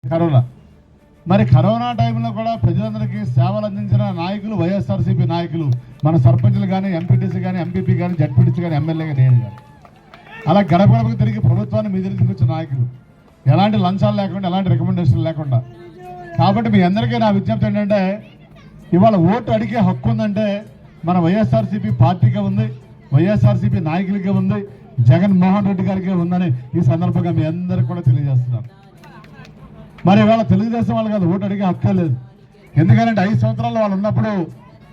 Corona మరి corona టైంలో కూడా ప్రజలందరికీ సేవలు అందించిన నాయకులు వైఎస్ఆర్సీపీ నాయకులు, మన సర్పంచులు కానీ, ఎంపీటీసీ కానీ, ఎంపీపీ కానీ, జడ్పీటీసీ కానీ, ఎమ్మెల్యేగా నేను కానీ, అలా గడప గడపకు తిరిగి ప్రభుత్వాన్ని మీద తీసుకొచ్చిన నాయకులు, ఎలాంటి లంచాలు లేకుండా, ఎలాంటి రికమెండేషన్లు లేకుండా. కాబట్టి మీ అందరికీ నా విజ్ఞప్తి ఏంటంటే, ఇవాళ ఓటు అడిగే హక్కు ఉందంటే మన వైఎస్ఆర్సీపీ పార్టీకే ఉంది, వైఎస్ఆర్సీపీ నాయకులకే ఉంది, జగన్మోహన్ రెడ్డి గారికే ఉందని ఈ సందర్భంగా మీ అందరికీ కూడా తెలియజేస్తున్నాను. మరి ఇవాళ తెలుగుదేశం వాళ్ళు కాదు ఓటు అడిగే హక్కే లేదు. ఎందుకంటే 5 సంవత్సరాల్లో వాళ్ళు ఉన్నప్పుడు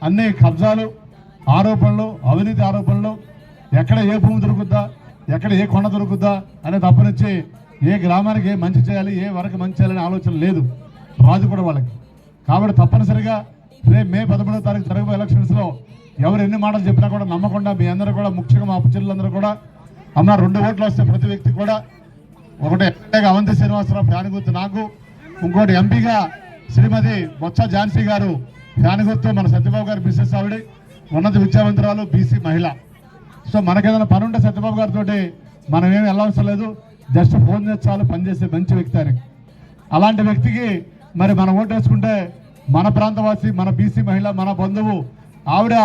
అన్ని కబ్జాలు, ఆరోపణలు, అవినీతి ఆరోపణలు, ఎక్కడ ఏ భూమి దొరుకుద్దా, ఎక్కడ ఏ కొండ దొరుకుద్దా అనే తప్పనిచ్చి ఏ గ్రామానికి ఏ మంచి చేయాలి, ఏ వరకు మంచి చేయాలనే ఆలోచన లేదు రాజు కూడా వాళ్ళకి. కాబట్టి తప్పనిసరిగా రేపు మే 11వ తారీఖు జరగబోయే ఎలక్షన్స్లో ఎవరు ఎన్ని మాటలు చెప్పినా కూడా నమ్మకుండా మీ అందరూ కూడా, ముఖ్యంగా మా చెల్లెలందరూ కూడా, అమ్మ 2 ఓట్లు వస్తే ప్రతి వ్యక్తి కూడా, ఒకటి ఎమ్మెల్యేగా అవంతి శ్రీనివాసరావు ఫ్యాన్ గుర్తు నాకు, ఇంకోటి ఎంపీగా శ్రీమతి బొత్స ఝాన్సీ గారు ఫ్యాన్ గుర్తు, మన సత్యబాబు గారు బిజినెస్ ఆవిడ, ఉన్నత విద్యావంతురాలు, బీసీ మహిళ. సో మనకేదైనా పని ఉంటే సత్యబాబు గారితో మనం ఏమి వెళ్ళవసరం లేదు, జస్ట్ ఫోన్ చేసి చాలు, పనిచేసే మంచి వ్యక్తి అని. అలాంటి వ్యక్తికి మరి మనం ఓటు వేసుకుంటే మన ప్రాంతవాసి, మన బీసీ మహిళ, మన బంధువు ఆవిడ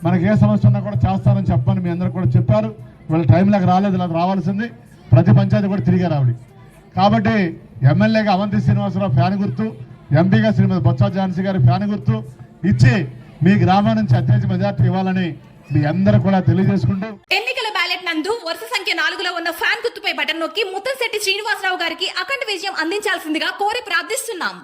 మనకి ఏ సమస్య ఉన్నా కూడా చేస్తారని చెప్పని మీ అందరూ కూడా చెప్పారు. వీళ్ళ టైంలోకి రాలేదు, ఇలా రావాల్సింది. ప్రతి పంచాయతీ కూడా తిరిగారు ఆవిడ. కాబట్టి ఎమ్మెల్యేగా అవంతి శ్రీనివాసరావు ఫ్యాన్ గుర్తు, ఎంపీగా శ్రీమతి బొత్స ఝాన్సీ గారి ఫ్యాన్ గుర్తు ఇచ్చి మీ గ్రామం నుంచి అత్యధిక మెజార్టీ ఇవ్వాలని మీ అందరూ కూడా తెలియజేసుకుంటూ, ఎన్నికల బ్యాలెట్ నందు వరుస సంఖ్య 4లో ఉన్న ఫ్యాన్ గుర్తుపై బటన్ నొక్కి ముత్తంశెట్టి శ్రీనివాసరావు గారికి అఖండ విజయం అందించాల్సిందిగా కోరి ప్రార్థిస్తున్నాం.